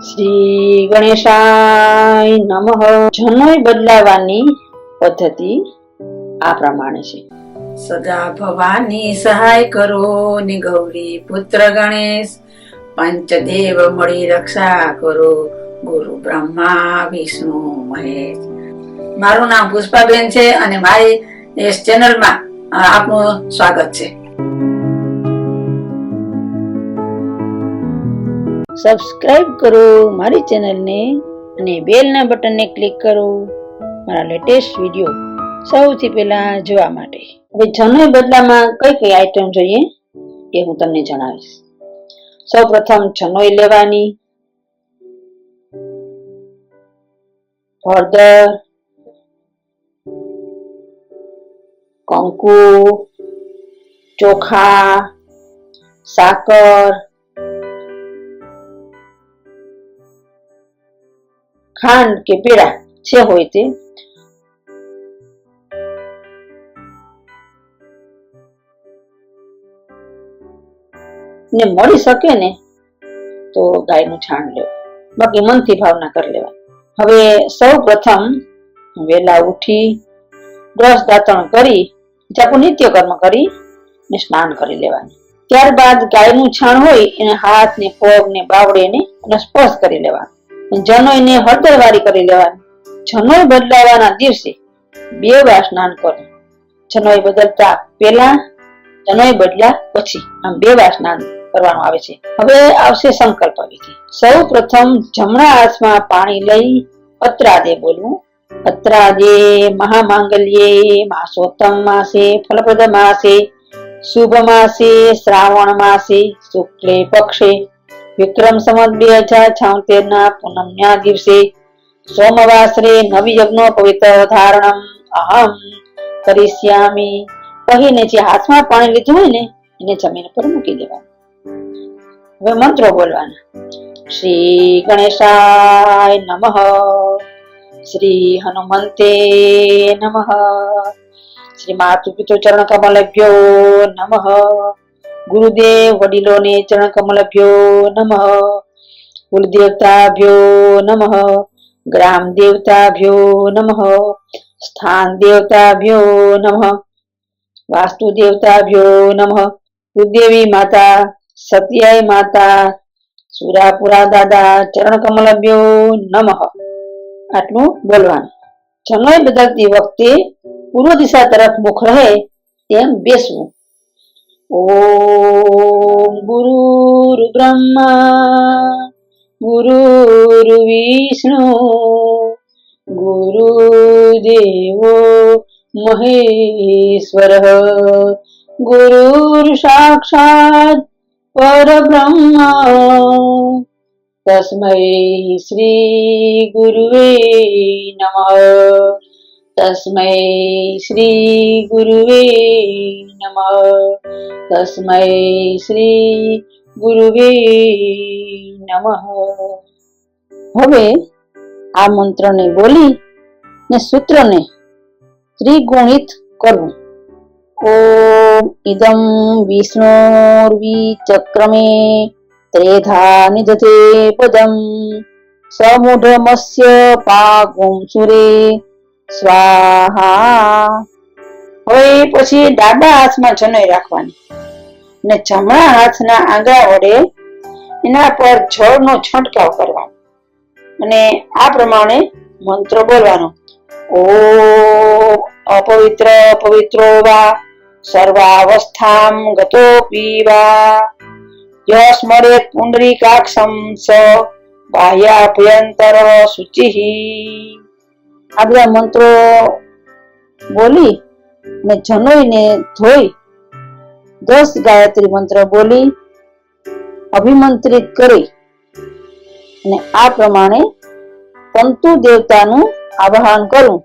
શ્રી ગણેશાય નમઃ. જનોય બદલાવાની પદ્ધતિ આ પ્રમાણે છે. સદા ભવાની સહાય કરો ને ગૌરી પુત્ર ગણેશ, પંચદેવ મળી રક્ષા કરો, ગુરુ બ્રહ્મા વિષ્ણુ મહેશ. મારું નામ પુષ્પાબેન છે અને મારી ચેનલમાં આપનું સ્વાગત છે. સબસ્ક્રાઇબ કરો મારી ચેનલને અને બેલના બટનને ક્લિક કરો મારા લેટેસ્ટ વિડીયો સૌથી પહેલા જોવા માટે. હવે જનોય બદલામાં કઈ કઈ આઈટમ જોઈએ એ હું તમને જણાવીશ. સૌ પ્રથમ જનોય લેવાની, હળદર, કંકુ, ચોખા, સાકર, ખાંડ કે પેડા જે હોય તે, ને મળી શકે ને તો ગાયનું છાણ લેવું, બાકી મનથી ભાવના કરી લેવા. હવે સૌ પ્રથમ વેલા ઉઠી બ્રશ દાંતણ કરી આપણું નિત્યકર્મ કરી ને સ્નાન કરી લેવાનું. ત્યારબાદ ગાયનું છાણ હોય એને હાથ ને પગ ને બાવડે ને સ્પર્શ કરી લેવાનું. જનોયને હળદરવાળી કરી લેવાની. જનોય બદલાવાના દિવસે 2 વાર સ્નાન કરવું. જનોય બદલતા પહેલા, જનોય બદલા પછી, આમ 2 વાર સ્નાન કરવાનું આવે છે. હવે આવશે સંકલ્પ વિધિ. સૌ પ્રથમ જમણા હાથમાં પાણી લઈ અત્રાદે બોલવું. અત્રાદે મહામાંગલ્યે માસોત્તમ માસે ફલપ્રદ માસે શુભ માસે શ્રાવણ માસે શુક્લે પક્ષે વિક્રમ સંવત 2076 ના પૂનમના દિવસે સોમવાસરે નવી યજ્ઞ પવિત્ર ધારણમ અહમ કરીશ્યામી કહીને જે હાથમાં પાણી લીધું હોય ને એને જમીન પર મૂકી દેવાનું. હવે મંત્રો બોલવાના. શ્રી ગણેશાય નમઃ, શ્રી હનુમંતે નમઃ, શ્રી માતુ પિતૃ ચરણ કમલભ્યો નમઃ, ગુરુદેવ વડીલોને ચરણ કમલભ્યો નમઃ, કુલદેવતાભ્યો નમઃ, ગ્રામ દેવતાભ્યો નમઃ, સ્થાન દેવતાભ્યો નમઃ, વાસ્તુ દેવતાભ્યો નમઃ, કુલદેવી માતા, સત્યાય માતા, સુરાપુરા દાદા ચરણ કમલભ્યો નમઃ. આટલું બોલવાનું. જનોય બદલતી વખતે પૂર્વ દિશા તરફ મુખ રહે તેમ બેસવું. ઓમ ગુરુર બ્રહ્મા ગુરુર વિષ્ણુ ગુરુદેવો મહેશ્વર ગુરુર સાક્ષાત પરબ્રહ્મ તસ્મૈ શ્રી ગુરુવે નમઃ. તસ્મૈ શ્રી ગુરુવે નમઃ. તસ્મૈ શ્રી ગુરુવે નમઃ. હવે આ મંત્રને બોલી ને સૂત્રને ત્રિગુણિત કરવું. ઓમ ઇદં વિષ્ણુર્વિચક્રમે ત્રેધા નિદધે પદમ સમૂઢમસ્ય પાગું સુરે સ્વાહા. હવે પછી ડાબા હાથમાં જનોય રાખવાની ને જમણા હાથના આંગળા વડે એના પર જળનો છંટકાવ કરવાનો અને આ પ્રમાણે મંત્ર બોલવાનો. ઓમ અપવિત્ર પવિત્રો વા સર્વાવસ્થામ ગતોપી વા યસ્મરેત પુંડરીકાક્ષમ સ બાહ્યાભ્યંતર શુચિઃ. આ બધા મંત્રો બોલી ને જનોયને ધોઈ 10 ગાયત્રી મંત્ર બોલી અભિમંત્રિત કરી અને આ પ્રમાણે તંતુ દેવતાનું આવાહન કરવું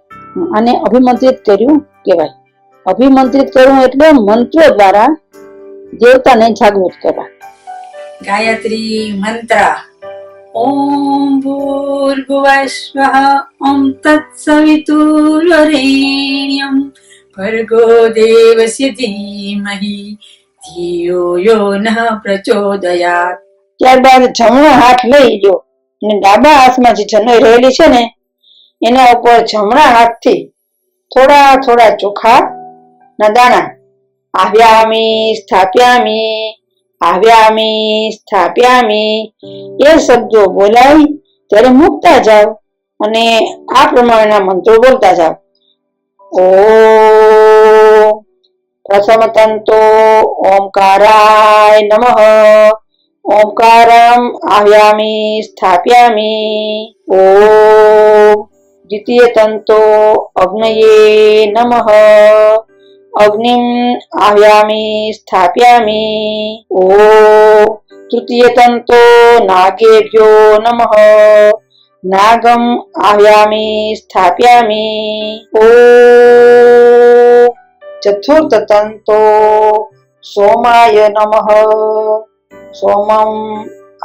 અને અભિમંત્રિત કર્યું કહેવાય. અભિમંત્રિત કરવું એટલે મંત્રો દ્વારા દેવતાને જાગૃત કરવા. ગાયત્રી મંત્ર. ઓમ ભૂર્ભુવઃ ઓમ તત્સવિતુર્વરેણ્યં ભર્ગો દેવસ્ય ધીમહિ ધિયો યો નઃ પ્રચોદયાત. ત્યારબાદ જમણો હાથ લઈ લો અને ડાબા હાથમાં જે જનોઈ રહેલી છે ને એના ઉપર જમણા હાથથી થોડા થોડા ચોખા ના દાણા આવ્યામી સ્થાપ્યામી આવ્યામી સ્થાપ્યામી એ શબ્દો બોલાવી ત્યારે મૂકતા જાવ અને આ પ્રમાણેના મંત્રો બોલતા જાવ. ઓ પ્રથમ તંતો ઓમકારાય નમઃ ઓમકારમ આવ્યામી સ્થાપ્યામી. ઓમ દ્વિતીય તંતો અગ્નયે નમઃ અગ્નિમ આવ્યામી સ્થાપ્યામી. ઓમ તૃતીય તંતો નાગેભ્યો નમઃ નાગમ આવ્યામી સ્થાપ્યામી. ઓમ ચતુર્થ તંતો સોમાય નમઃ સોમમ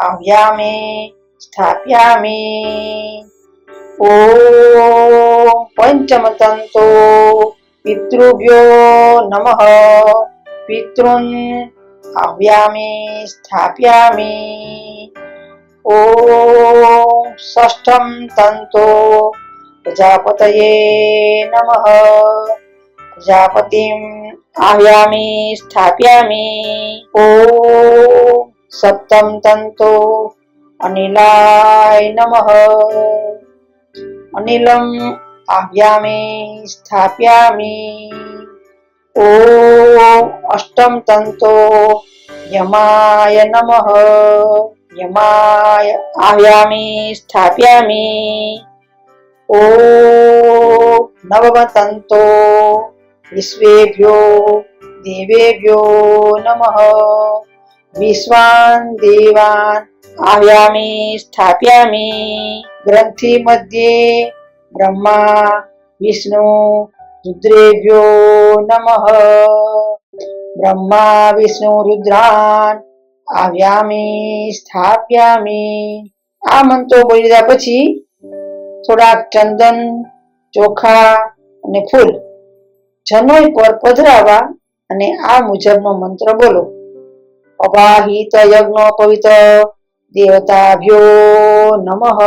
આવ્યામી સ્થાપ્યામી. ઓમ પંચમ તંતો પિતૃભ્યો નમઃ પિતૃન આવ્યામી સ્થાપ્યામી. ઓમ ષષ્ઠમ તંતો પ્રજાપતયે નમઃ પ્રજાપતિમ આવ્યામી સ્થાપ્યામી. ઓમ સપ્તમ તંતો અનિલાય નમઃ અનિલમ આવ્યામી સ્થાપ્યામી. ઓમ અષ્ટમ તંતો યમાય નમઃ યમાય આવ્યામી સ્થાપ્યામી. ઓમ નવમ તંતો વિશ્વેભ્યો દેવેભ્યો નમઃ વિશ્વાન દેવાન આવ્યામી સ્થાપ્યામી. ગ્રંથિ મધ્યે બ્રહ્મા વિષ્ણુ રુદ્રેભ્યો નમઃ બ્રહ્મા વિષ્ણુ રુદ્રાન આવ્યામી સ્થાપ્યામી. આ મંત્રો બોલી લીધા પછી થોડાક ચંદન ચોખા અને ફૂલ જનોઈ પર પધરાવા અને આ મુજબનો મંત્ર બોલો. અગાહિત યજ્ઞ પવિત્ર દેવતાભ્યો નમઃ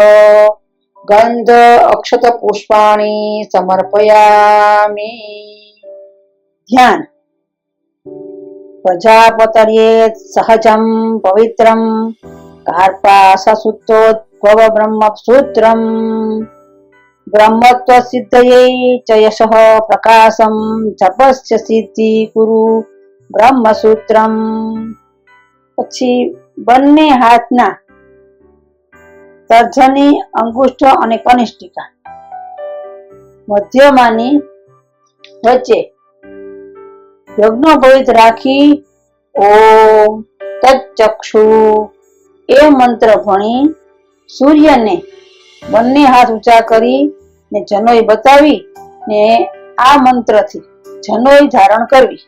ગંધ અક્ષત પુષ્પાણી સમર્પયામી. ધ્યાન. પ્રજાપતર્યે સહજમ પવિત્રમ કાર્પાસસુત્રોદ્ભવ બ્રહ્મસૂત્રમ બ્રહ્મત્વ સિદ્ધયે ચ યશઃ પ્રકાશમ જપસ્ય સિદ્ધિ કુરુ બ્રહ્મસૂત્રમ. પછી બંને હાથના તર્જની અંગુષ્ઠ અને કનિષ્ઠિકા મધ્યમાની વચ્ચે યજ્ઞોપવિત રાખી ઓમ તચ્ચક્ષુ એ મંત્ર ભણી સૂર્યને બંને હાથ ઊંચા કરી ને જનોઈ બતાવી ને આ મંત્રથી જનોઈ ધારણ કરવી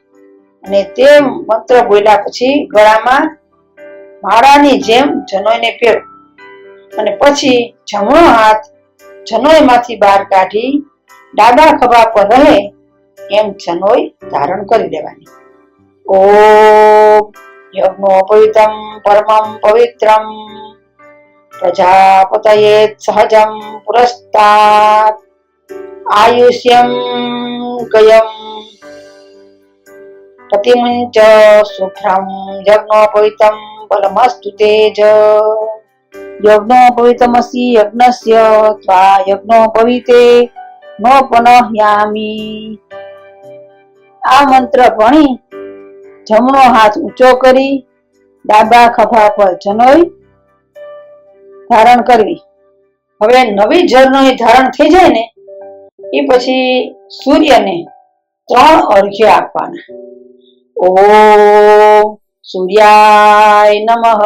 અને તે મંત્ર બોલ્યા પછી ગળામાં માળાની જેમ જનોઈને પહેરવું અને પછી જમણો હાથ જનોઈમાંથી બહાર કાઢી ડાબા ખભા પર રહે એમ જનોઈ ધારણ કરી લેવાની. ઓમ યજ્ઞોપવિતમ પરમં પવિત્રમ પ્રજાપતયે સહજમ પુરસ્તાત આયુષ્યમ ગયમ પતિમંચ શુભ્રમ યજ્ઞોપવિતમ બલમસ્તુ તેજ યજ્ઞોપવિતમસી યજ્ઞસ્ય ત્વા યજ્ઞોપવિતે નોપનહ્યામિ. આ મંત્ર ભણી જમણો હાથ ઊંચો કરી ડાબા ખભા પર જનોઈ ધારણ કરવી. હવે નવી જનોઈ ધારણ થઈ જાય ને એ પછી સૂર્યને 3 અર્ઘ્ય આપવાના. ઓમ સૂર્યાય નમઃ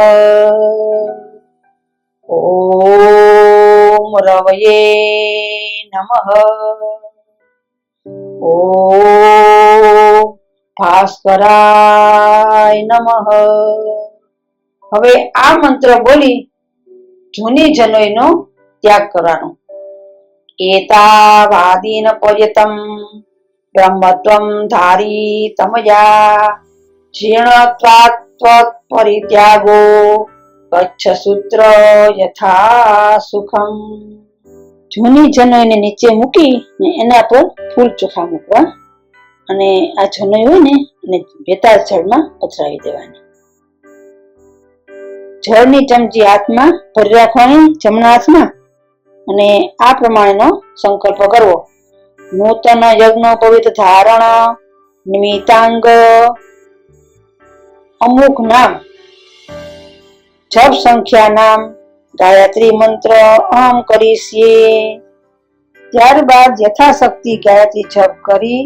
ઓમ રવયે નમઃ ઓમ ભાસ્કરાય નમઃ. હવે આ મંત્ર બોલી જૂની જનોઈનો ત્યાગ કરવાનો. એતાવાદીન પર્યતમ બ્રહ્મત્વમ ધારી તમયા જીર્ણત્વાત્વ પરિત્યાગો કચ્છ સૂત્ર યથા સુખમ. જૂની જનોઈને નીચે મૂકી ને એના પર ફૂલ ચોખા મૂકવા અને આ જનોઈ હોય ને એને બેતાળ જળમાં પધરાવી દેવાની. જળની ચમચી હાથમાં ભરી રાખવાની જમણા હાથમાં અને આ પ્રમાણેનો સંકલ્પ કરવો. નૂતન યજ્ઞ પવિત્ર ધારણ નિમિતાંગ અમુક નામ જપ સંખ્યા નામ ગાયત્રી મંત્ર અહમ કરીશીએ. ત્યારબાદ યથાશક્તિ ગાયત્રી જપ કરી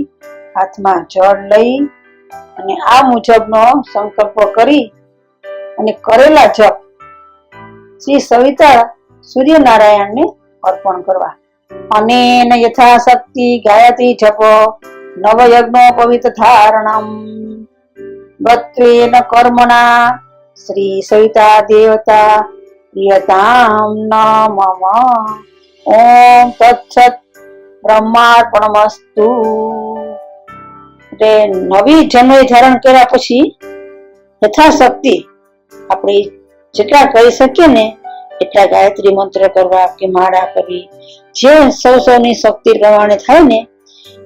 હાથમાં જળ લઈ અને આ મુજબનો સંકલ્પ કરી અને કરેલા જપ શ્રી સવિતા સૂર્યનારાયણને અર્પણ કરવા. અને યથાશક્તિ ગાયત્રી જપ નવયજ્ઞ પવિત્ર ધારણમ ગત્વેન કર્મણા શ્રી સવિતા દેવતા પ્રિયતામ નમઃ. ઓમ તત્સત બ્રહ્માર્પણમસ્તુ. એટલે નવી જન્મય ધારણ કર્યા પછી યથાશક્તિ આપણે જેટલા કરી શકીએ ને એટલા ગાયત્રી મંત્ર કરવા કે માળા કરવી, જે સૌની શક્તિ પ્રમાણે થાય ને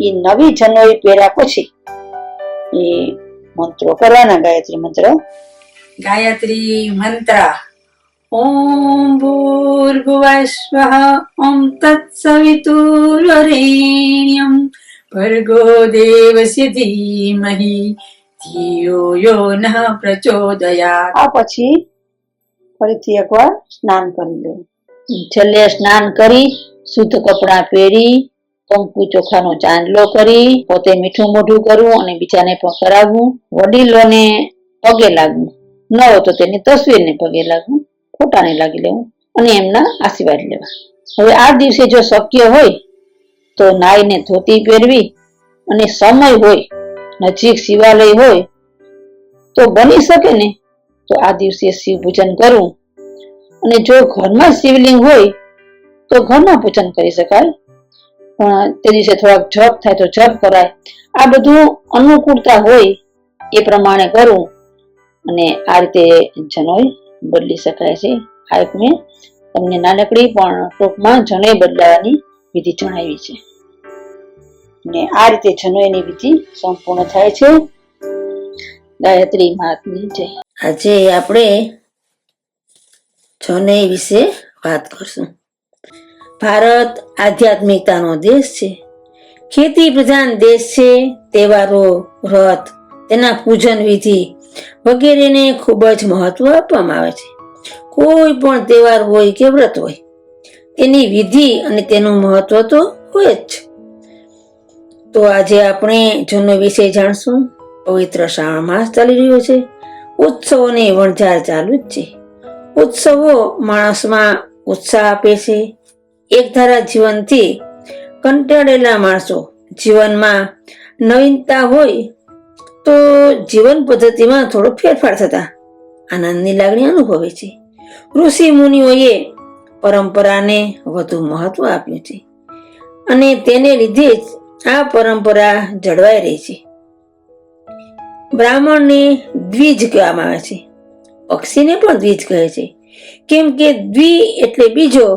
એ નવી જન્મય પહેર્યા પછી એ મંત્રો કરવાના. ગાયત્રી મંત્ર. ગાયત્રી મંત્ર ઓમ ભૂર્ભુવસ્વઃ ઓમ તત્સવિતુર્વરેણ્યં ભર્ગો દેવસ્ય ધીમહિ ધિયો યો નઃ પ્રચોદયાત. આ પછી ફરીથી એકવાર સ્નાન કરી લેવું. છેલ્લે સ્નાન કરી શુદ્ધ કપડાં પહેરી કંકુ ચોખાનો ચાંદલો કરી પોતે મીઠું મોઢું કરવું અને બીજાને પણ કરાવવું. વડીલોને પગે લાગવું, ન હોય તો તેની તસવીરને પગે લાગવું, ફોટાને લાગી લેવું અને એમના આશીર્વાદ લેવા. હવે આ દિવસે જો શક્ય હોય તો નાઈને ધોતી પહેરવી અને સમય હોય નજીક શિવાલય હોય તો બની શકે ને તો આ દિવસે શિવ પૂજન કરવું. અને જો ઘરમાં શિવલિંગ હોય તો ઘરમાં પૂજન કરી શકાય, પણ તે દિવસે થોડાક જપ થાય તો જપ કરાય. આ બધું અનુકૂળતા હોય એ પ્રમાણે કરવું અને આ રીતે જનોઈ બદલી શકાય છે. આ એક મેં તમને નાનકડી પણ ટૂંકમાં જનોઈ બદલાવાની વિધિ જણાવી છે અને આ રીતે જનોઈની વિધિ સંપૂર્ણ થાય છે. ગાયત્રી માતની જય. આજે આપણે જનોઈ વિશે વાત કરશું. ભારત આધ્યાત્મિકતાનો દેશ છે, ખેતી પ્રધાન દેશ છે. તહેવારો, વ્રત, તેના પૂજન વિધિ વગેરેને ખૂબ જ મહત્વ આપવામાં આવે છે. કોઈ પણ તહેવાર હોય કે વ્રત હોય તેની વિધિ અને તેનું મહત્વ તો હોય જ. તો આજે આપણે જનોઈ વિશે જાણશું. પવિત્ર શ્રાવણ માસ ચાલી રહ્યો છે, ઉત્સવોની વણઝાર ચાલુ જ છે. ઉત્સવો માણસમાં ઉત્સાહ આપે છે. એકધારા જીવનથી કંટાળેલા માણસો જીવનમાં નવીનતા હોય તો જીવન પદ્ધતિમાં થોડો ફેરફાર થતા આનંદની લાગણી અનુભવે છે. ઋષિ મુનિઓએ પરંપરાને વધુ મહત્વ આપ્યું છે અને તેને લીધે જ આ પરંપરા જળવાઈ રહી છે. બ્રાહ્મણને દ્વિજ કહેવામાં આવે છે, પક્ષીને પણ દ્વિજ કહે છે, કેમ કે દ્વિ એટલે બીજો,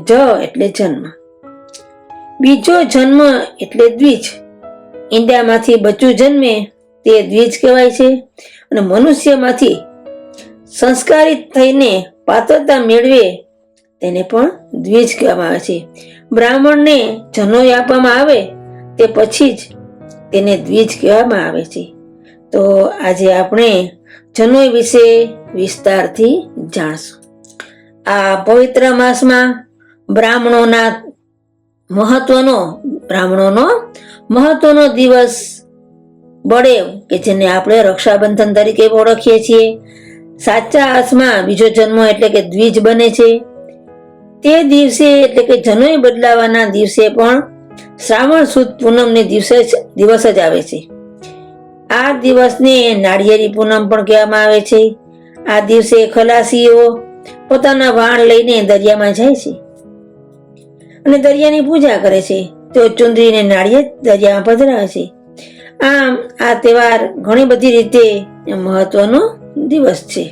જ એટલે જન્મ. બીજો જન્મ એટલે દ્વિજ. ઈંડામાંથી બચ્ચું જન્મે તે દ્વિજ કહેવાય છે અને મનુષ્યમાંથી સંસ્કારિત થઈને પાત્રતા મેળવે તેને પણ દ્વિજ કહેવામાં આવે છે. બ્રાહ્મણને જનોઈ આપવામાં આવે તે પછી જ તેને દ્વિજ કહેવામાં આવે છે. તો આજે આપણે જનોઈ વિશે વિસ્તારથી જાણશું. આ પવિત્ર માસમાં બ્રાહ્મણોનો મહત્વનો દિવસ બળેવ કે જેને આપણે રક્ષાબંધન તરીકે ઓળખીએ છીએ. સાચા અર્થમાં બીજો જન્મ એટલે કે દ્વિજ બને છે. તે દિવસે એટલે કે જનોઈ બદલાવાના દિવસે પણ શ્રાવણ સુદ પૂનમને દિવસ જ આવે છે. આ દિવસને નાળિયેરી પૂનમ પણ કહેવામાં આવે છે. આ દિવસે ખલાસીઓ પોતાના વાણ લઈને દરિયામાં જાય છે અને દરિયાની પૂજા કરે છે. તેઓ ચુંદડીને નાળિયેર દરિયામાં પધરાવે છે. આમ આ તહેવાર ઘણી બધી રીતે મહત્વનો દિવસ છે.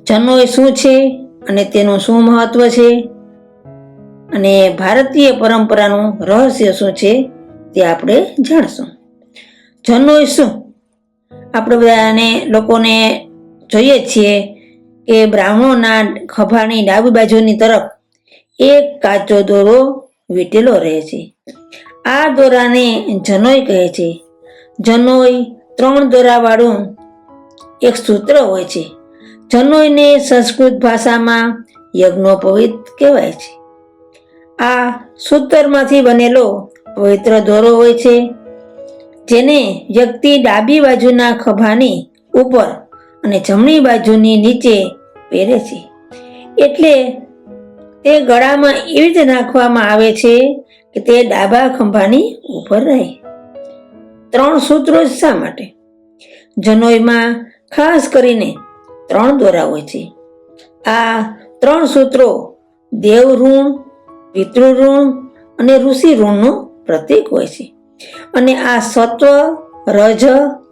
જનોઈ શું છે અને તેનું શું મહત્વ છે અને ભારતીય પરંપરાનું રહસ્ય શું છે તે આપણે જાણશું. જનોઈ શું? આપણે બધાને લોકોને જોઈએ છીએ કે બ્રાહ્મણોના ખભાની ડાબી બાજુની તરફ એક કાચો દોરો વીંટેલો રહે છે. આ દોરાને જનોઈ કહે છે. જનોઈ 3 દોરાવાળું એક સૂત્ર હોય છે. જનોઈને સંસ્કૃત ભાષામાં યજ્ઞોપવિત કહેવાય છે. આ સૂતરમાંથી બનેલો પવિત્ર દોરો હોય છે, જેને વ્યક્તિ ડાબી બાજુના ખભાની ઉપર અને જમણી બાજુની નીચે પહેરે છે. એટલે તે ગળામાં એવી રીતે નાખવામાં આવે છે કે તે ડાબા ખંભાની ઉપર રહે. 3 સૂત્રો શા માટે? જનોઈમાં ખાસ કરીને 3 દોરા હોય છે. આ 3 સૂત્રો દેવ ઋણ, પિતૃ ઋણ અને ઋષિ ઋણનું પ્રતીક હોય છે. અને આ સત્વ, રજ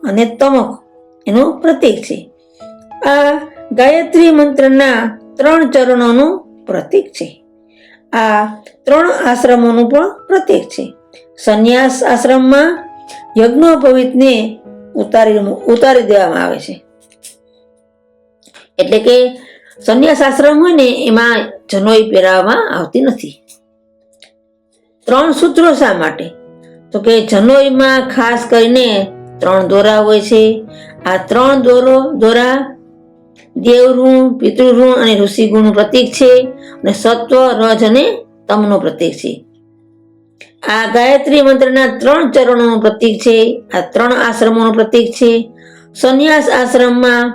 અને તમક એનું પ્રતીક છે. આ ગાયત્રી મંત્રના 3 ચરણોનું પ્રતીક છે. આ 3 આશ્રમોનું પણ પ્રતીક છે. સંન્યાસ આશ્રમમાં યજ્ઞોપવિતને ઉતારી દેવામાં આવે છે. એટલે કે સંન્યાસ આશ્રમ હોય ને એમાં જનોઈ પહેરાવવામાં આવતી નથી. 3 સૂત્રો શા માટે? તો કે જનોઈમાં ખાસ કરીને 3 દોરા હોય છે. આ 3 દોરા દેવ ઋણ, પિતૃ ઋણ અને ઋષિ ગુણનું પ્રતીક છે અને સત્વ, રજ અને તમનું પ્રતીક છે. આ ગાયત્રી મંત્રના 3 ચરણોનું પ્રતીક છે. આ 3 આશ્રમોનું પ્રતીક છે. સંન્યાસ આશ્રમમાં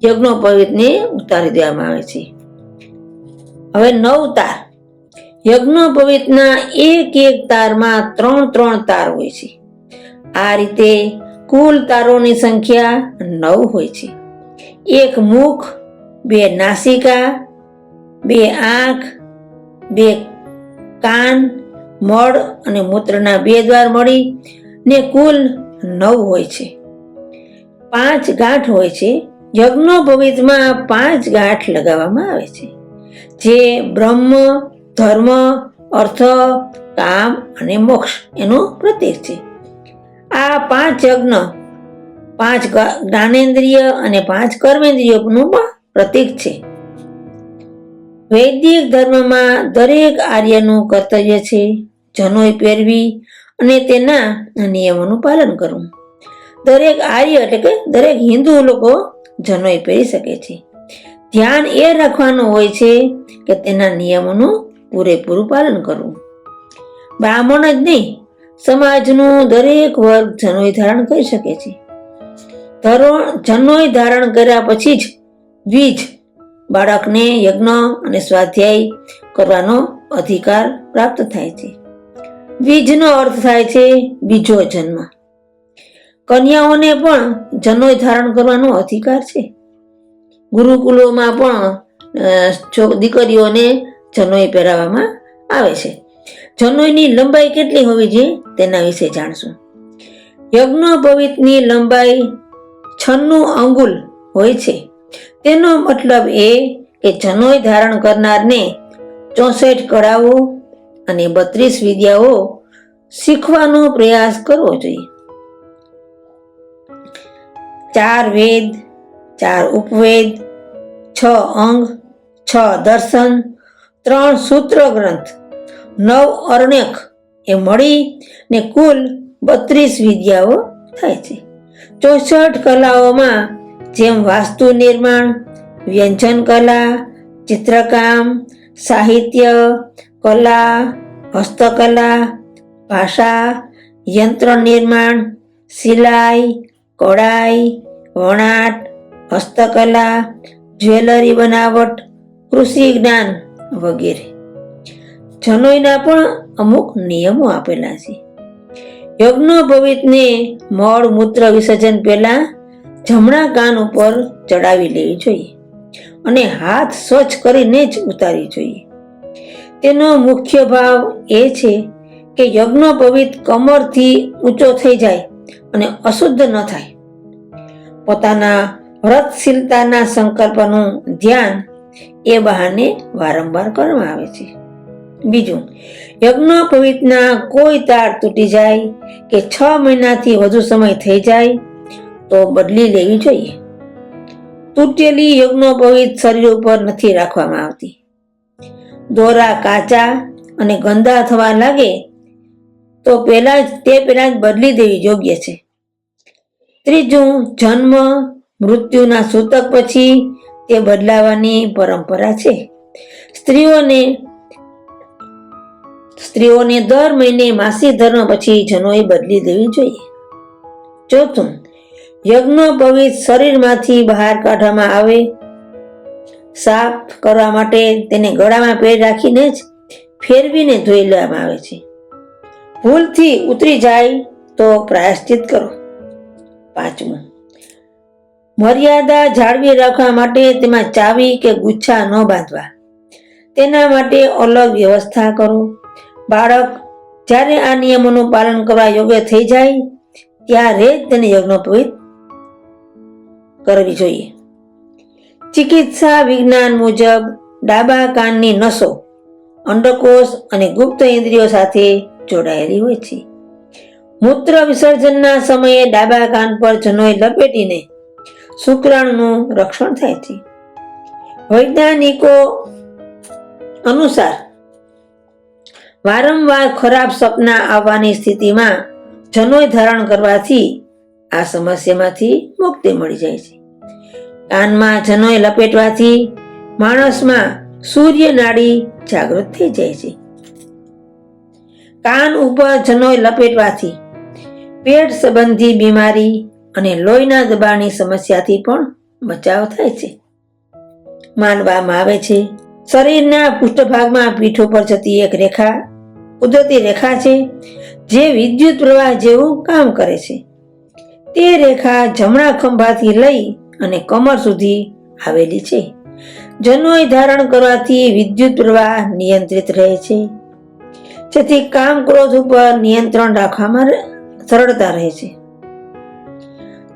યજ્ઞોપવિતને ઉતારી દેવામાં આવે છે. હવે 9 તાર. યજ્ઞોપવિતના એક તારમાં 3 તાર હોય છે. આ રીતે કુલ તારોની સંખ્યા 9 હોય છે. 1 મુખ, 2 નાસિકા, 2 આંખ, 2 કાન, મળ અને મૂત્રના 2 દ્વાર મળી ને કુલ 9 હોય છે. 5 ગાંઠ હોય છે. યજ્ઞોપવિતમાં 5 ગાંઠ લગાવવામાં આવે છે, જે બ્રહ્મ, ધર્મ, અર્થ, કામ અને મોક્ષ એનું પ્રતીક છે. આ 5 યજ્ઞ 5 જ્ઞાનેન્દ્રિય અને 5 કર્મેન્દ્રિયોનું પણ પ્રતીક છે. વૈદિક ધર્મમાં દરેક આર્યનું કર્તવ્ય છે જનોઈ પહેરવી અને તેના નિયમોનું પાલન કરવું. દરેક આર્ય એટલે કે દરેક હિન્દુ લોકો જનોઈ પહેરી શકે છે. ધ્યાન એ રાખવાનું હોય છે કે તેના નિયમોનું પૂરેપૂરું પાલન કરવું. બ્રાહ્મણ જ નહીં, સમાજનું દરેક વર્ગ જનોઈ ધારણ કરી શકે છે. જનોઈ ધારણ કર્યા પછી જ દ્વિજ બાળકને યજ્ઞ અને સ્વાધ્યાય કરવાનો અધિકાર પ્રાપ્ત થાય છે. દ્વિજનો અર્થ થાય છે બીજો જન્મ. કન્યાઓને પણ જનોઈ ધારણ કરવાનો અધિકાર છે. ગુરુકુલોમાં પણ દીકરીઓને જનોઈ પહેરાવવામાં આવે છે. જનોઈની લંબાઈ કેટલી હોવી જોઈએ તેના વિશે જાણશું. યજ્ઞોપવિતની લંબાઈ 96 અંગુલ હોય છે. તેનો મતલબ એ કે જનોઈ ધારણ કરનારને 64 કળાઓ અને 32 વિદ્યાઓ શીખવાનો પ્રયાસ કરવો જોઈએ. 4 વેદ, 4 ઉપવેદ, 6 અંગ, 6 દર્શન, 3 સૂત્ર ગ્રંથ, 9 અરણ્યક એ મળી ને કુલ 32 વિદ્યાઓ થાય છે. 64 કલાઓમાં જેમ વાસ્તુ નિર્માણ, વ્યંજન કલા, ચિત્રકામ, સાહિત્ય, કલા, હસ્તકલા, ભાષા, યંત્ર નિર્માણ, સિલાઈ, કઢાઈ, વણાટ, હસ્તકલા, જ્વેલરી બનાવટ, કૃષિ જ્ઞાન વગેરે. જનોઈના પણ અમુક નિયમો આપેલા છે. યજ્ઞોપવિતને મળ મૂત્ર વિસર્જન પહેલા જમણા કાન ઉપર ચડાવી લેવી જોઈએ અને હાથ સ્વચ્છ કરીને જ ઉતારવી જોઈએ. તેનો મુખ્ય ભાવ એ છે કે યજ્ઞોપવિત કમરથી ઊંચો થઈ જાય અને અશુદ્ધ ન થાય. પોતાના વ્રતશીલતાના સંકલ્પનું ધ્યાન એ બહાને વારંવાર કરવામાં આવે છે. બીજું, યજ્ઞોપવીતના કોઈ તાર તૂટી જાય કે 6 મહિનાથી વધુ સમય થઈ જાય તો બદલી લેવી જોઈએ. તૂટેલી યજ્ઞોપવીત શરીર ઉપર નથી રાખવામાં આવતી. દોરા કાચા અને ગંદા થવા લાગે તો પહેલા જ બદલી દેવી યોગ્ય છે. ત્રીજું, જન્મ મૃત્યુના સૂતક પછી તે બદલાવાની પરંપરા છે. સ્ત્રીઓને દર મહિને માસિક ધર્મ પછી જનોઈ બદલી દેવી જોઈએ. ચોથું, યજ્ઞોપવીત શરીરમાંથી બહાર કાઢવામાં આવે. સાફ કરવા માટે તેને ગળામાં પેર રાખીને જ ફેરવીને ધોઈ લેવામાં આવે છે. ભૂલથી ઉતરી જાય તો પ્રાયશ્ચિત કરો. પાંચમું, મર્યાદા જાળવી રાખવા માટે તેમાં ચાવી કે ગુચ્છા ન બાંધવા. તેના માટે અલગ વ્યવસ્થા કરો. બાળક જ્યારે આ નિયમોનું પાલન કરવા યોગ્ય થઈ જાય ત્યારે જ તેને યજ્ઞોપવીત કરવી જોઈએ. ચિકિત્સા વિજ્ઞાન મુજબ ડાબા કાનની નસો અંડકોષ અને ગુપ્ત ઇન્દ્રિયો સાથે જોડાયેલી હોય છે. મૂત્ર વિસર્જનના સમયે ડાબા કાન પર જનોઈ લપેટીને શુક્રાણુનું રક્ષણ થાય છે. વૈજ્ઞાનિકો અનુસાર વારંવાર ખરાબ સપના આવવાની સ્થિતિમાં જનોઈ ધારણ કરવાથી આ સમસ્યામાંથી મુક્તિ મળી જાય છે. કાનમાં જનોઈ લપેટવાથી માણસમાં સૂર્ય નાડી જાગૃત થઈ જાય છે. કાન ઉપર જનોઈ લપેટવાથી પેટ સંબંધી બીમારી અને લોહીના દબાણની સમસ્યાથી પણ બચાવ થાય છે. માનવામાં આવે છે શરીરના પૃષ્ઠભાગમાં પીઠ ઉપર જતી એક રેખા કુદરતી રેખા છે જે વિદ્યુત પ્રવાહ જેવું કામ કરે છે. તે રેખા જમણા ખંભાથી લઈ અને કમર સુધી આવેલી છે. જનોઈ ધારણ કરવાથી વિદ્યુત પ્રવાહ નિયંત્રિત રહે છે, જેથી કામ ક્રોધ ઉપર નિયંત્રણ રાખવામાં સરળતા રહે છે.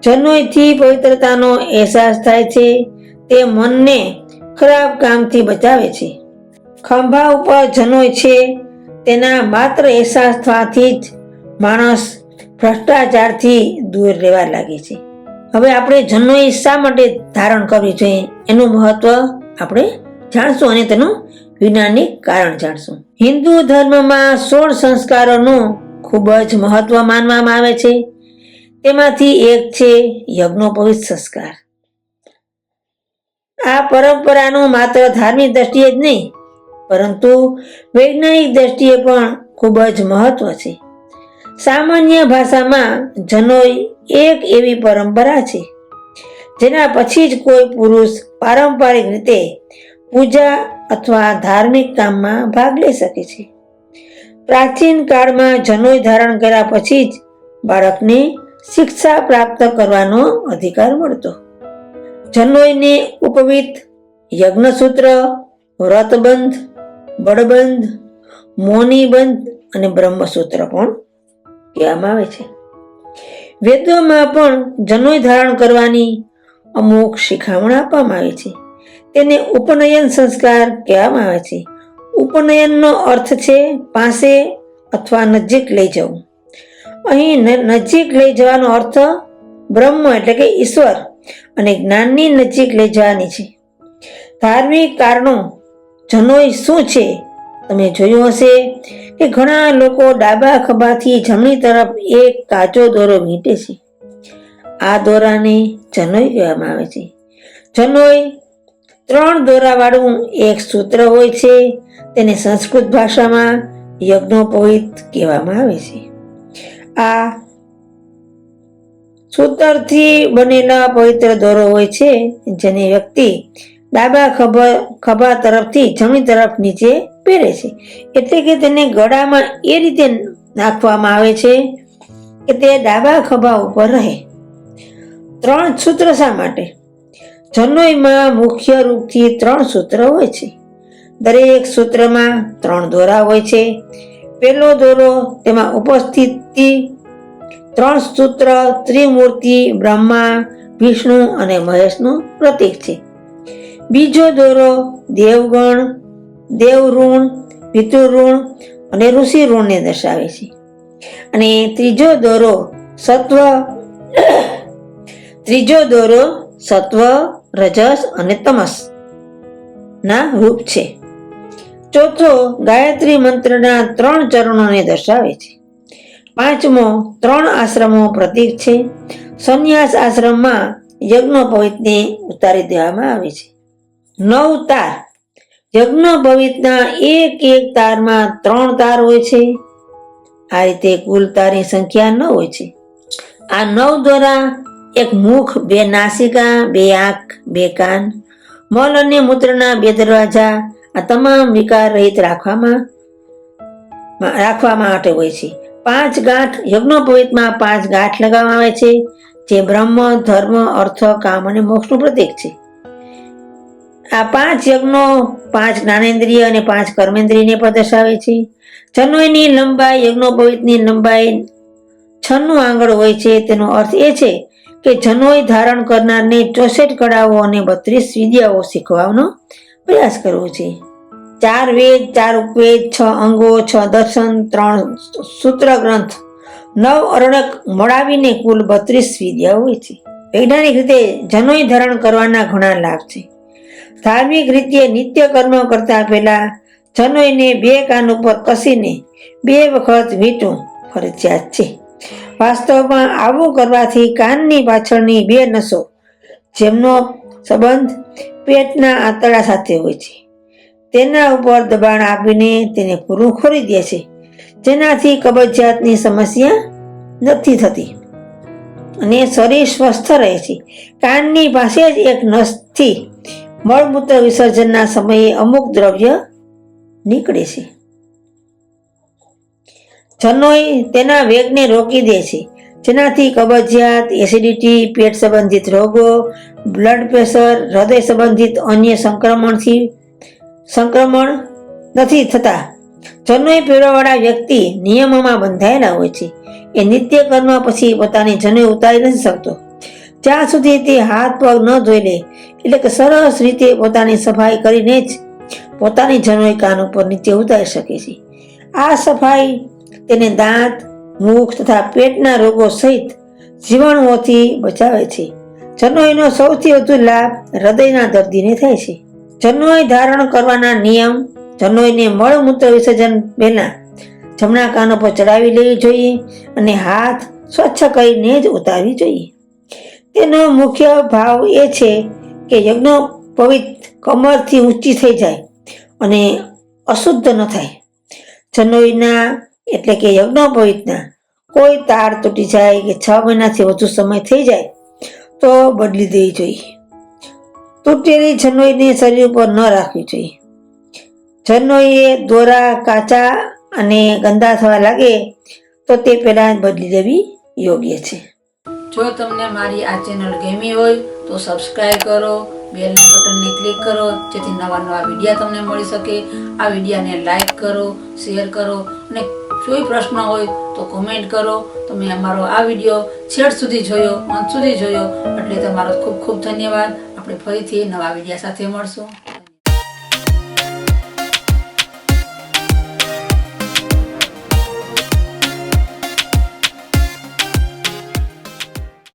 જનોઈથી પવિત્રતાનો અહેસાસ થાય છે. તે મનને ખરાબ કામથી બચાવે છે. ખંભા ઉપર જનોઈ છે તેના માત્ર અહેસાસ થવાથી જ માણસ ભ્રષ્ટાચારથી દૂર રહેવા લાગે છે. હવે આપણે જનોઈ શા માટે ધારણ કરવી જોઈએ એનું મહત્વ આપણે જાણશું અને તેનું વૈજ્ઞાનિક કારણ જાણશું. હિન્દુ ધર્મમાં 16 સંસ્કારોનું ખૂબ જ મહત્વ માનવામાં આવે છે. તેમાંથી એક છે યજ્ઞોપવીત સંસ્કાર. આ પરંપરાનું માત્ર ધાર્મિક દ્રષ્ટિએ જ નહીં પરંતુ વૈજ્ઞાનિક દ્રષ્ટિએ પણ ખૂબ જ મહત્વ છે. સામાન્ય ભાષામાં જનોઈ એક એવી પરંપરા છે જેના પછી જ કોઈ પુરુષ પારંપરિક રીતે પૂજા અથવા ધાર્મિક કામમાં ભાગ લઈ શકે છે. પ્રાચીન કાળમાં જનોઈ ધારણ કર્યા પછી જ બાળકને શિક્ષા પ્રાપ્ત કરવાનો અધિકાર મળતો. જનોઈને ઉપવીત, યજ્ઞસૂત્ર, વ્રતબંધ, બળબંધ, મૌનીબંધ અને બ્રહ્મસૂત્ર પણ કહેવામાં આવે છે. વેદોમાં પણ જનોઈ ધારણ કરવાની અમુક શિખામણ આપવામાં આવી છે. તેને ઉપનયન સંસ્કાર કહેવામાં આવે છે. ઉપનયનનો અર્થ છે પાસે અથવા નજીક લઈ જવું. અહીં નજીક લઈ જવાનો અર્થ બ્રહ્મ એટલે કે ઈશ્વર અને જ્ઞાનની નજીક લઈ જવાની છે. ધાર્મિક કારણો જનોઈ શું છે તમે જોયું હશે કે ઘણા લોકો ડાબા ખભાથી જમણી તરફ એક કાચો દોરો વીંટે છે. આ દોરાને જનોઈ કહેવામાં આવે છે. જનોઈ 3 દોરાવાળું એક સૂત્ર હોય છે. તેને સંસ્કૃત ભાષામાં યજ્ઞોપવીત કહેવામાં આવે છે. આ સૂતરથી બનેલા પવિત્ર દોરો હોય છે જેને વ્યક્તિ ડાબા ખભા તરફથી જમણી તરફ નીચે પહેરે છે. એટલે કે તેને ગળામાં એ રીતે નાખવામાં આવે છે કે તે ડાબા ખભા ઉપર રહે. 3 સૂત્ર શા માટે? જનોઈમાં મુખ્ય રૂપથી 3 સૂત્ર હોય છે. દરેક સૂત્રમાં 3 દોરા હોય છે. પહેલો દોરો તેમાં ઉપસ્થિત 3 સૂત્ર ત્રિમૂર્તિ બ્રહ્મા, વિષ્ણુ અને મહેશનું પ્રતીક છે. બીજો દોરો દેવગણ, દેવઋણ, પિતૃઋણ અને ઋષિ ઋણને દર્શાવે છે. અને ત્રીજો દોરો સત્વ, રજસ અને તમસ ના રૂપ છે. ચોથો ગાયત્રી મંત્રના 3 ચરણોને દર્શાવે છે. પાંચમો 3 આશ્રમો પ્રતીક છે. સંન્યાસ આશ્રમમાં યજ્ઞોપવિતને ઉતારી દેવામાં આવે છે. 9 તાર, યજ્ઞોપવિતના એક તારમાં 3 તાર હોય છે. આ રીતે કુલ તારની સંખ્યા 9 હોય છે. આ 9 દ્વારા એક મુખ, 2 નાસિકા, 2 આંખ, 2 કાન, મલ અને મૂત્રના 2 દરવાજા, આ તમામ વિકાર રહિત રાખવા માટે હોય છે. 5 ગાંઠ, યજ્ઞોપવિતમાં 5 ગાંઠ લગાવવામાં આવે છે, જે બ્રહ્મ, ધર્મ, અર્થ, કામ અને મોક્ષનું પ્રતીક છે. આ 5 યજ્ઞો 5 જ્ઞાનેન્દ્રિય અને 5 કર્મેન્દ્રિયને પણ દર્શાવે છે. જનોઈની લંબાઈ, યજ્ઞોપવિતની લંબાઈ 96 આંગળ હોય છે. તેનો અર્થ એ છે કે જનોઈ ધારણ કરનારને 64 કળાઓ અને 32 વિદ્યાઓ શીખવાનો પ્રયાસ કરવો છે. 4 વેદ, 4 ઉપવેદ, 6 અંગો, 6 દર્શન, 3 સૂત્ર ગ્રંથ, 9 અરણક મળાવીને કુલ 32 વિદ્યાઓ હોય છે. વૈજ્ઞાનિક રીતે જનોઈ ધારણ કરવાના ઘણા લાભ છે. ધાર્મિક રીતે નિત્ય કર્મ કરતા પહેલા જનોઈને 2 કાન ઉપર કસીને 2 વખત વીંટવું ફરજિયાત છે. વાસ્તવમાં આવું કરવાથી કાનની પાછળની 2 નસો, જેમનો સંબંધ પેટના આંતરડા સાથે હોય છે, તેના ઉપર દબાણ આપીને તેને પૂરું ખોરી દે છે, જેનાથી કબજિયાતની સમસ્યા નથી થતી અને શરીર સ્વસ્થ રહે છે. કાનની પાસે જ એક નસથી મળમૂત્ર વિસર્જનના સમયે અમુક દ્રવ્ય નીકળે છે. જનોઈ તેના વેગને રોકી દે છે, જેનાથી કબજિયાત, એસિડિટી, પેટ સંબંધિત રોગો, બ્લડ પ્રેશર, હૃદય સંબંધિત અન્ય સંક્રમણ નથી થતા. જનોઈ પહેરવાવાળા વ્યક્તિ નિયમોમાં બંધાયેલા હોય છે. એ નિત્ય કર્મ પછી પોતાની જનોઈ ઉતારી નથી શકતો જ્યાં સુધી તે હાથ પગ ન ધોઈ લે, એટલે કે સરસ રીતે પોતાની સફાઈ કરીને જ પોતાની જનોઈ કાન ઉપર નીચે ઉતારી શકે છે. આ સફાઈ તેને દાંત, મુખ તથા પેટના રોગો સહિત જીવાણુઓથી બચાવે છે. જનોઈનો સૌથી વધુ લાભ હૃદયના દર્દીને થાય છે. જનોઈ ધારણ કરવાના નિયમ: જનોઈને મળમૂત્ર વિસર્જન પહેલા જમણા કાન પર ચડાવી લેવી જોઈએ અને હાથ સ્વચ્છ કરીને જ ઉતારવી જોઈએ. તેનો મુખ્ય ભાવ એ છે કે યજ્ઞોપવિત કમરથી ઊંચી થઈ જાય અને અશુદ્ધ ન થાય. જનોઈના એટલે કે યજ્ઞોપવિતના કોઈ તાર તૂટી જાય કે 6 મહિનાથી વધુ સમય થઈ જાય તો બદલી દેવી જોઈએ. તૂટેલી જનોઈને શરીર ઉપર ન રાખવી જોઈએ. જનોઈએ દોરા કાચા અને ગંદા થવા લાગે તો તે પહેલા બદલી દેવી યોગ્ય છે. જો તમને મારી આ ચેનલ ગમી હોય તો સબસ્ક્રાઇબ કરો, બેલના બટનને ક્લિક કરો, જેથી નવા વિડીયા તમને મળી શકે. આ વિડીયાને લાઈક કરો, શેર કરો અને કોઈ પ્રશ્ન હોય તો કોમેન્ટ કરો. તમે અમારો આ વિડીયો છેડ સુધી જોયો, અંત સુધી જોયો એટલે તમારો ખૂબ ખૂબ ધન્યવાદ. આપણે ફરીથી નવા વિડીયા સાથે મળશું.